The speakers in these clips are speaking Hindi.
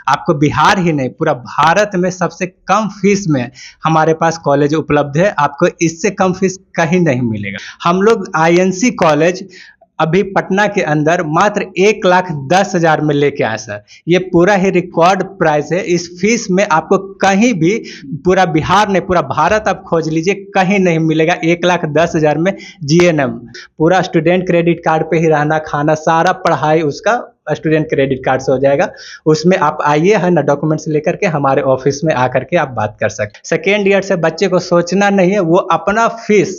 आपको बिहार ही नहीं पूरा भारत में सबसे कम फीस में हमारे पास कॉलेज उपलब्ध है। आपको इससे कम फीस कहीं नहीं मिलेगा। हम लोग आईएनसी कॉलेज अभी पटना के अंदर मात्र 1,10,000 में लेके आए सर। ये पूरा ही रिकॉर्ड प्राइस है। इस फीस में आपको कहीं भी पूरा बिहार नहीं पूरा भारत आप खोज लीजिए, कहीं नहीं मिलेगा। 1,10,000 में जीएनएम पूरा स्टूडेंट क्रेडिट कार्ड पे ही रहना खाना सारा पढ़ाई उसका स्टूडेंट क्रेडिट कार्ड से हो जाएगा। उसमें आप आइए है ना, डॉक्यूमेंट्स लेकर के हमारे ऑफिस में आकर के आप बात कर सकते। सेकेंड ईयर से बच्चे को सोचना नहीं है, वो अपना फीस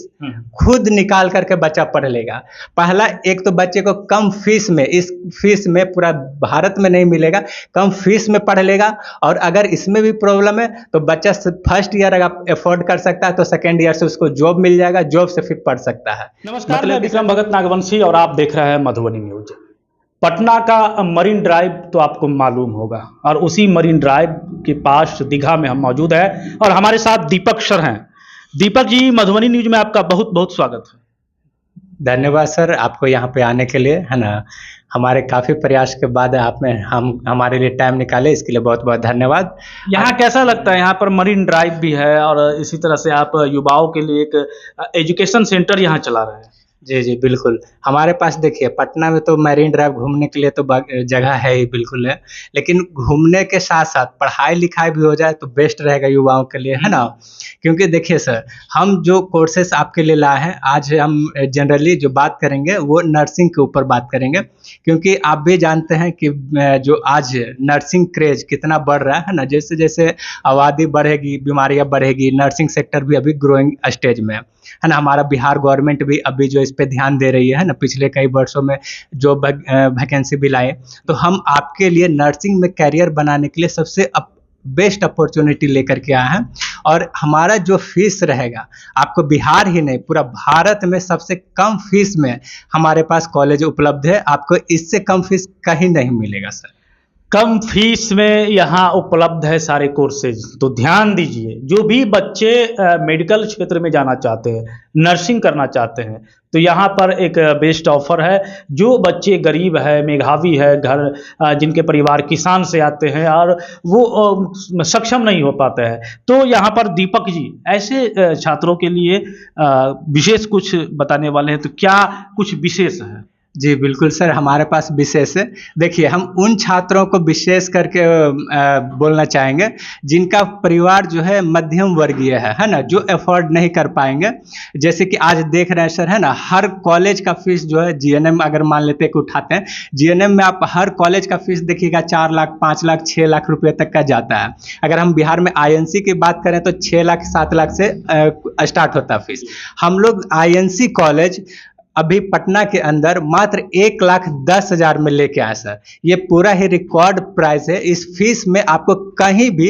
खुद निकाल करके बच्चा पढ़ लेगा। पहला एक तो बच्चे को कम फीस में, इस फीस में पूरा भारत में नहीं मिलेगा, कम फीस में पढ़ लेगा। और अगर इसमें भी प्रॉब्लम है तो बच्चा फर्स्ट ईयर अगर अफोर्ड कर सकता है तो सेकेंड ईयर से उसको जॉब मिल जाएगा, जॉब से फिर पढ़ सकता है। नमस्कार, मैं विक्रम भगत नागवंशी और आप देख रहे हैं मधुबनी न्यूज। पटना का मरीन ड्राइव तो आपको मालूम होगा, और उसी मरीन ड्राइव के पास दीघा में हम मौजूद हैं और हमारे साथ दीपक सर हैं। दीपक जी, मधुबनी न्यूज में आपका बहुत बहुत स्वागत है। धन्यवाद सर आपको यहाँ पे आने के लिए, है ना। हमारे काफ़ी प्रयास के बाद आपने हमारे लिए टाइम निकाले, इसके लिए बहुत बहुत धन्यवाद। यहाँ कैसा लगता है? यहाँ पर मरीन ड्राइव भी है और इसी तरह से आप युवाओं के लिए एक एजुकेशन सेंटर यहाँ चला रहे हैं। जी जी बिल्कुल। हमारे पास देखिए पटना में तो मैरीन ड्राइव घूमने के लिए तो जगह है ही, बिल्कुल है। लेकिन घूमने के साथ साथ पढ़ाई लिखाई भी हो जाए तो बेस्ट रहेगा युवाओं के लिए, है ना। क्योंकि देखिए सर, हम जो कोर्सेस आपके लिए लाए हैं, आज हम जनरली जो बात करेंगे वो नर्सिंग के ऊपर बात करेंगे। क्योंकि आप भी जानते हैं कि जो आज नर्सिंग क्रेज कितना बढ़ रहा है ना। जैसे जैसे आबादी बढ़ेगी, बीमारियां बढ़ेगी, नर्सिंग सेक्टर भी अभी ग्रोइंग स्टेज में है ना। हमारा बिहार गवर्नमेंट भी अभी जो इस पे ध्यान दे रही है ना, पिछले कई वर्षों में जो वैकेंसी भी लाए। तो हम आपके लिए नर्सिंग में कैरियर बनाने के लिए सबसे बेस्ट अपॉर्चुनिटी लेकर के आए हैं। और हमारा जो फीस रहेगा, आपको बिहार ही नहीं पूरा भारत में सबसे कम फीस में हमारे पास कॉलेज उपलब्ध है। आपको इससे कम फीस कहीं नहीं मिलेगा सर। कम फीस में यहाँ उपलब्ध है सारे कोर्सेज। तो ध्यान दीजिए, जो भी बच्चे मेडिकल क्षेत्र में जाना चाहते हैं, नर्सिंग करना चाहते हैं, तो यहाँ पर एक बेस्ट ऑफर है। जो बच्चे गरीब है, मेधावी है, घर जिनके परिवार किसान से आते हैं और वो सक्षम नहीं हो पाते हैं, तो यहाँ पर दीपक जी ऐसे छात्रों के लिए विशेष कुछ बताने वाले हैं। तो क्या कुछ विशेष है? जी बिल्कुल सर, हमारे पास विशेष है। देखिए, हम उन छात्रों को विशेष करके बोलना चाहेंगे जिनका परिवार जो है मध्यम वर्गीय है ना, जो अफोर्ड नहीं कर पाएंगे। जैसे कि आज देख रहे हैं सर, है ना, हर कॉलेज का फीस जो है जीएनएम अगर मान लेते हैं कि उठाते हैं, जीएनएम में आप हर कॉलेज का फीस देखिएगा 4 लाख 5 लाख 6 लाख रुपये तक का जाता है। अगर हम बिहार में आईएनसी की बात करें तो 6 लाख 7 लाख से स्टार्ट होता है फीस। हम लोग आईएनसी कॉलेज अभी पटना के अंदर मात्र 1,10,000 में लेके आए सर। ये पूरा ही रिकॉर्ड प्राइस है। इस फीस में आपको कहीं भी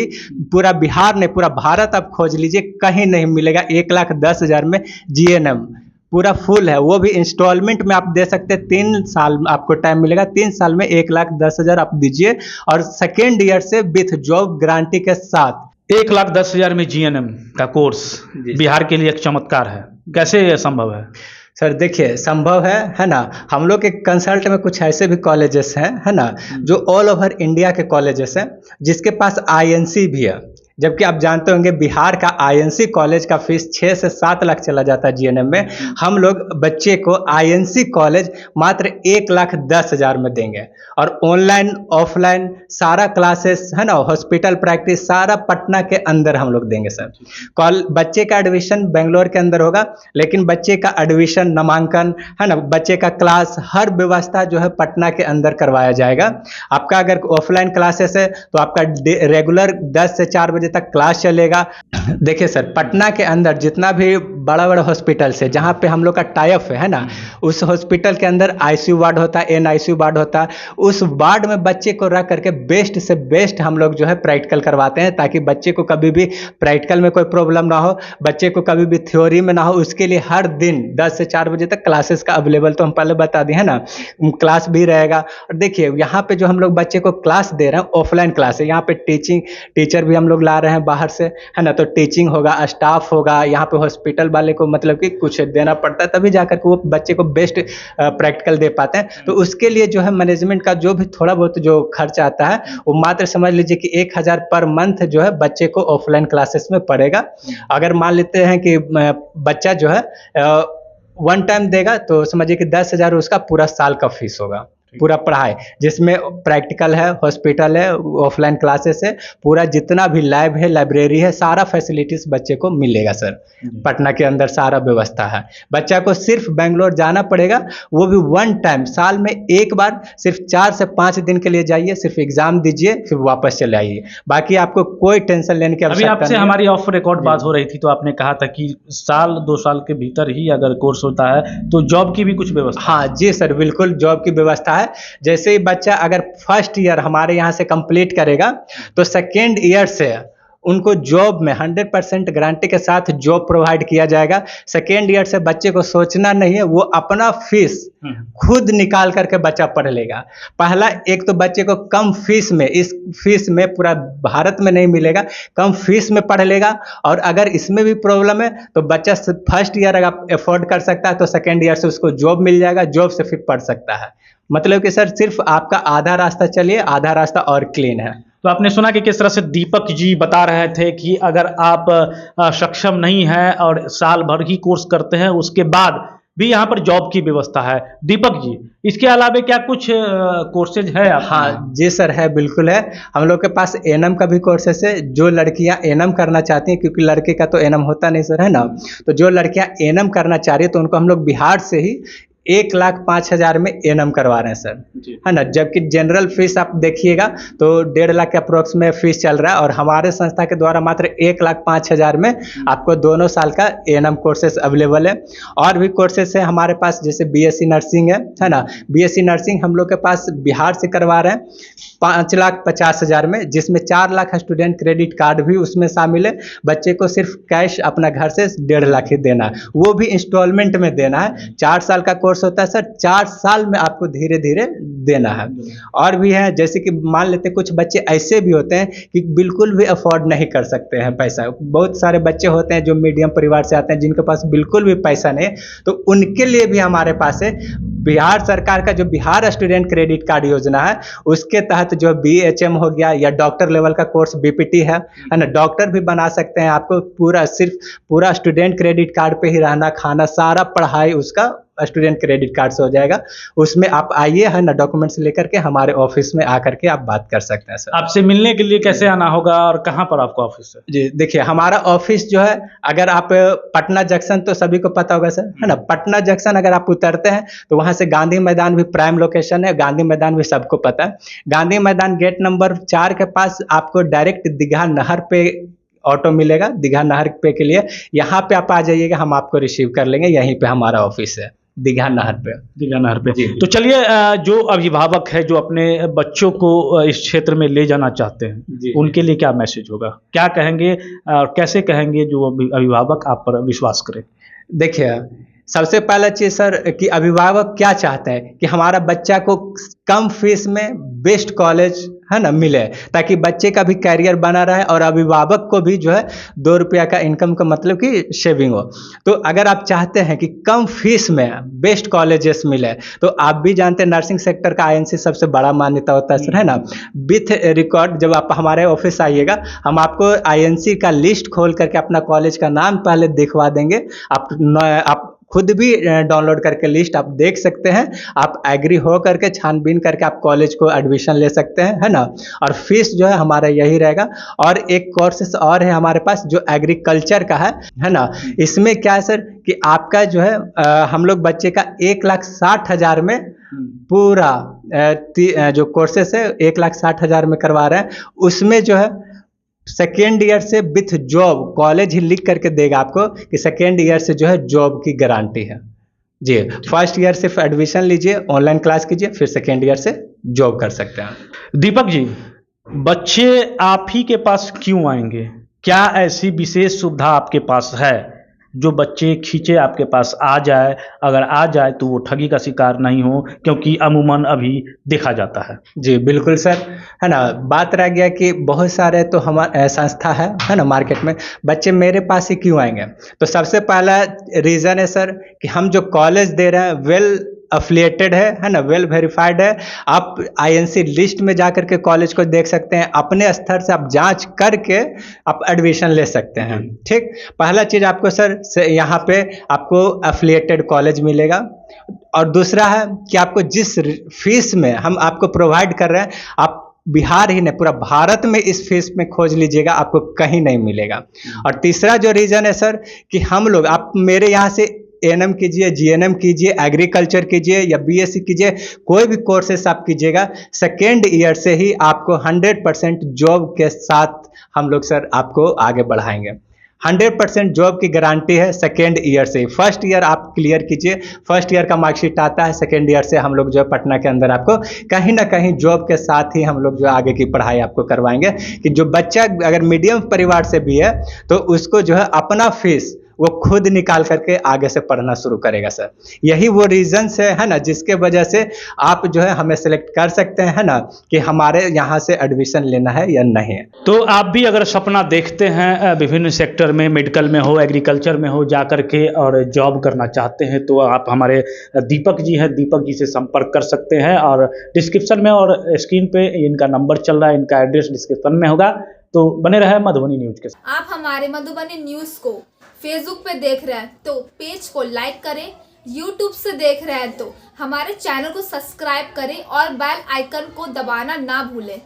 पूरा बिहार नहीं पूरा भारत आप खोज लीजिए, कहीं नहीं मिलेगा। 1,10,000 में जीएनएम पूरा फुल है, वो भी इंस्टॉलमेंट में आप दे सकते हैं। 3 साल आपको टाइम मिलेगा, 3 साल में 1,10,000 आप दीजिए और सेकेंड ईयर से विथ जॉब गारंटी के साथ। 1,10,000 में जीएनएम का कोर्स बिहार के लिए एक चमत्कार है। कैसे यह संभव है? सर देखिए, संभव है ना। हम लोग के कंसल्ट में कुछ ऐसे भी कॉलेजेस हैं, है ना, जो ऑल ओवर इंडिया के कॉलेजेस हैं, जिसके पास आईएनसी भी है। जबकि आप जानते होंगे बिहार का आईएनसी कॉलेज का फीस 6 से 7 लाख चला जाता है जीएनएम में। हम लोग बच्चे को आईएनसी कॉलेज मात्र 1,10,000 में देंगे। और ऑनलाइन ऑफलाइन सारा क्लासेस, है ना, हॉस्पिटल प्रैक्टिस सारा पटना के अंदर हम लोग देंगे सर। बच्चे का एडमिशन बेंगलोर के अंदर होगा, लेकिन बच्चे का एडमिशन, नामांकन, है ना, बच्चे का क्लास, हर व्यवस्था जो है पटना के अंदर करवाया जाएगा। आपका अगर ऑफलाइन क्लासेस है तो आपका रेगुलर 10 से 4 बजे तक क्लास चलेगा। देखिए सर, पटना के अंदर जितना भी बड़ा बड़ा हॉस्पिटल से जहाँ पे हम लोग का टाइप है ना, उस हॉस्पिटल के अंदर आईसीयू वार्ड होता है, एनआईसीयू वार्ड होता है। उस वार्ड में बच्चे को रख करके बेस्ट से बेस्ट हम लोग जो है प्रैक्टिकल करवाते हैं, ताकि बच्चे को कभी भी प्रैक्टिकल में कोई प्रॉब्लम ना हो, बच्चे को कभी भी थ्योरी में ना हो। उसके लिए हर दिन 10 से 4 बजे तक क्लासेस का अवेलेबल, तो हम पहले बता दिए है ना, क्लास भी रहेगा। और देखिए यहाँ पे जो हम लोग बच्चे को क्लास दे रहे हैं ऑफलाइन क्लास है। यहाँ पे टीचर भी हम लोग ला आ रहे हैं बाहर से, है ना, तो टीचिंग होगा, स्टाफ होगा, यहाँ पे हॉस्पिटल वाले को मतलब कि कुछ देना पड़ता है, तभी जाकर के वो बच्चे को बेस्ट प्रैक्टिकल दे पाते हैं। तो उसके लिए जो है मैनेजमेंट का जो भी थोड़ा बहुत जो खर्च आता है, वो मात्र समझ लीजिए कि 1000 पर मंथ जो है बच्चे को ऑफलाइन क्लासेस में पड़ेगा। अगर मान लेते हैं कि बच्चा जो है वन टाइम देगा, तो समझिए कि 10,000 उसका पूरा साल का फीस होगा, पूरा पढ़ाई, जिसमें प्रैक्टिकल है, हॉस्पिटल है, ऑफलाइन क्लासेस है, पूरा जितना भी लैब है, लाइब्रेरी है, सारा फैसिलिटीज बच्चे को मिलेगा सर। पटना के अंदर सारा व्यवस्था है। बच्चा को सिर्फ बेंगलोर जाना पड़ेगा, वो भी वन टाइम, साल में एक बार, सिर्फ 4 से 5 दिन के लिए जाइए, सिर्फ एग्जाम दीजिए, फिर वापस चले आइए। बाकी आपको कोई टेंशन लेने की आवश्यकता नहीं। अभी आपसे हमारी ऑफ रिकॉर्ड बात हो रही थी, तो आपने कहा था कि साल 2 साल के भीतर ही अगर कोर्स होता है तो जॉब की भी कुछ व्यवस्था। हाँ जी सर, बिल्कुल जॉब की व्यवस्था है। जैसे ही बच्चा अगर फर्स्ट ईयर हमारे यहाँ से कंप्लीट करेगा, तो सेकेंड ईयर से उनको जॉब में 100% गारंटी के साथ जॉब प्रोवाइड किया जाएगा। सेकेंड ईयर से बच्चे को सोचना नहीं है, वो अपना फीस खुद निकाल करके बच्चा पढ़ लेगा। पहला एक तो बच्चे को कम फीस में, इस फीस में पूरा भारत में नहीं मिलेगा, कम फीस में पढ़ लेगा। और अगर इसमें भी प्रॉब्लम है तो बच्चा फर्स्ट ईयर अगर अफोर्ड कर सकता है तो सेकेंड ईयर से उसको जॉब मिल जाएगा, जॉब से फिर पढ़ सकता है। मतलब कि सर सिर्फ आपका आधा रास्ता चलिए, आधा रास्ता और क्लीन है। तो आपने सुना कि किस तरह से दीपक जी बता रहे थे कि अगर आप सक्षम नहीं हैं और साल भर ही कोर्स करते हैं, उसके बाद भी यहाँ पर जॉब की व्यवस्था है। दीपक जी, इसके अलावा क्या कुछ कोर्सेज है आप? हाँ जी सर, है, बिल्कुल है। हम लोग के पास एएनएम का भी कोर्सेस है। जो लड़कियां एएनएम करना चाहती हैं, क्योंकि लड़के का तो एएनएम होता नहीं सर, है ना, तो जो लड़कियां एएनएम करना चाह रही है तो उनको हम लोग बिहार से ही 1,05,000 में एएनएम करवा रहे हैं सर, है ना। जबकि जनरल फीस आप देखिएगा तो 1.5 लाख के अप्रोक्स में फीस चल रहा है, और हमारे संस्था के द्वारा मात्र 1,05,000 में आपको दोनों साल का एएनएम कोर्सेस अवेलेबल है। और भी कोर्सेस है हमारे पास, जैसे बीएससी नर्सिंग है ना। बीएससी नर्सिंग हम लोग के पास बिहार से करवा रहे हैं 5,50,000 में, जिसमें 4 लाख स्टूडेंट क्रेडिट कार्ड भी उसमें शामिल है। बच्चे को सिर्फ कैश अपना घर से 1.5 लाख ही देना है, वो भी इंस्टॉलमेंट में देना है। 4 साल का कोर्स होता है सर, 4 साल में आपको धीरे धीरे देना है। और भी है, जैसे कि मान लेते हैं कुछ बच्चे ऐसे भी होते हैं कि बिल्कुल भी अफोर्ड नहीं कर सकते हैं पैसा। बहुत सारे बच्चे होते हैं जो मीडियम परिवार से आते हैं, जिनके पास बिल्कुल भी पैसा नहीं है, तो उनके लिए भी हमारे पास है बिहार सरकार का जो बिहार स्टूडेंट क्रेडिट कार्ड योजना है, उसके तहत जो बीएचएम हो गया या डॉक्टर लेवल का कोर्स बीपीटी है ना, डॉक्टर भी बना सकते हैं। आपको पूरा सिर्फ पूरा स्टूडेंट क्रेडिट कार्ड पे ही रहना, खाना, सारा पढ़ाई उसका स्टूडेंट क्रेडिट कार्ड से हो जाएगा। उसमें आप आइए, है ना, डॉक्यूमेंट्स लेकर के हमारे ऑफिस में आकर के आप बात कर सकते हैं सर। आपसे मिलने के लिए कैसे आना होगा और कहाँ पर आपका ऑफिस है? जी देखिए, हमारा ऑफिस जो है, अगर आप पटना जंक्शन, तो सभी को पता होगा सर, है ना, पटना जंक्शन अगर आप उतरते हैं तो वहां से गांधी मैदान भी प्राइम लोकेशन है। गांधी मैदान भी सबको पता है। गांधी मैदान गेट नंबर 4 के पास आपको डायरेक्ट दीघा नहर पे ऑटो मिलेगा, दीघा नहर पे के लिए। यहाँ पे आप आ जाइएगा, हम आपको रिसीव कर लेंगे। यहीं पे हमारा ऑफिस है, दीघा नहर पे। दीघा नहर पे। तो चलिए, जो अभिभावक है जो अपने बच्चों को इस क्षेत्र में ले जाना चाहते हैं, उनके लिए क्या मैसेज होगा, क्या कहेंगे और कैसे कहेंगे जो अभिभावक आप पर विश्वास करें? देखिए, सबसे पहला चीज सर कि अभिभावक क्या चाहते हैं कि हमारा बच्चा को कम फीस में बेस्ट कॉलेज, है ना, मिले, ताकि बच्चे का भी कैरियर बना रहे और अभिभावक को भी जो है 2 रुपया का इनकम का मतलब कि सेविंग हो। तो अगर आप चाहते हैं कि कम फीस में बेस्ट कॉलेजेस मिले, तो आप भी जानते हैं नर्सिंग सेक्टर का आईएनसी सबसे बड़ा मान्यता होता है सर, है ना। विथ रिकॉर्ड जब आप हमारे ऑफिस आइएगा, हम आपको आईएनसी का लिस्ट खोल करके अपना कॉलेज का नाम पहले दिखवा देंगे। आप खुद भी डाउनलोड करके लिस्ट आप देख सकते हैं। आप एग्री हो करके छानबीन करके आप कॉलेज को एडमिशन ले सकते हैं, है ना। और फीस जो है हमारा यही रहेगा। और एक कोर्सेस और है हमारे पास जो एग्रीकल्चर का है ना। इसमें क्या है सर कि आपका जो है हम लोग बच्चे का 1,60,000 में पूरा जो कोर्सेस है 1,60,000 में करवा रहे हैं। उसमें जो है सेकेंड ईयर से विथ जॉब, कॉलेज ही लिख करके देगा आपको कि सेकेंड ईयर से जो है जॉब की गारंटी है जी। फर्स्ट ईयर सिर्फ एडमिशन लीजिए, ऑनलाइन क्लास कीजिए, फिर सेकेंड ईयर से जॉब कर सकते हैं। दीपक जी, बच्चे आप ही के पास क्यों आएंगे? क्या ऐसी विशेष सुविधा आपके पास है जो बच्चे खींचे आपके पास आ जाए, अगर आ जाए तो वो ठगी का शिकार नहीं हो, क्योंकि अमूमन अभी देखा जाता है। जी बिल्कुल सर, है ना। बात रह गया कि बहुत सारे तो हमारे संस्था है ना मार्केट में, बच्चे मेरे पास ही क्यों आएंगे। तो सबसे पहला रीज़न है सर कि हम जो कॉलेज दे रहे हैं वेल अफिलिएटेड है ना, वेल वेरीफाइड है। आप आईएनसी लिस्ट में जा कर के कॉलेज को देख सकते हैं, अपने स्तर से आप जांच करके आप एडमिशन ले सकते हैं। ठीक, पहला चीज़ आपको सर यहाँ पे आपको अफिलिएटेड कॉलेज मिलेगा, और दूसरा है कि आपको जिस फीस में हम आपको प्रोवाइड कर रहे हैं, आप बिहार ही नहीं पूरा भारत में इस फीस में खोज लीजिएगा, आपको कहीं नहीं मिलेगा। और तीसरा जो रीज़न है सर कि हम लोग, आप मेरे यहाँ से एएनएम कीजिए, जीएनएम कीजिए, एग्रीकल्चर कीजिए या बीएससी कीजिए, कोई भी कोर्सेस आप कीजिएगा, सेकेंड ईयर से ही आपको 100% जॉब के साथ हम लोग सर आपको आगे बढ़ाएंगे। 100% जॉब की गारंटी है सेकेंड ईयर से। फर्स्ट ईयर आप क्लियर कीजिए, फर्स्ट ईयर का मार्कशीट आता है, सेकेंड ईयर से हम लोग जो है पटना के अंदर आपको कहीं ना कहीं जॉब के साथ ही हम लोग जो आगे की पढ़ाई आपको करवाएंगे। कि जो बच्चा अगर मीडियम परिवार से भी है तो उसको जो है अपना फीस वो खुद निकाल करके आगे से पढ़ना शुरू करेगा सर। यही वो रीजंस है ना, जिसके वजह से आप जो है हमें सेलेक्ट कर सकते हैं ना, कि हमारे यहाँ से एडमिशन लेना है या नहीं। तो आप भी अगर सपना देखते हैं विभिन्न सेक्टर में, मेडिकल में हो, एग्रीकल्चर में हो, जा करके और जॉब करना चाहते हैं, तो आप हमारे दीपक जी हैं, दीपक जी से संपर्क कर सकते हैं। और डिस्क्रिप्शन में और स्क्रीन पे इनका नंबर चल रहा है, इनका एड्रेस डिस्क्रिप्शन में होगा। तो बने रहे मधुबनी न्यूज के साथ। आप हमारे मधुबनी न्यूज को फेसबुक पे देख रहे हैं तो पेज को लाइक करें, यूट्यूब से देख रहे हैं तो हमारे चैनल को सब्सक्राइब करें और बेल आइकन को दबाना ना भूलें।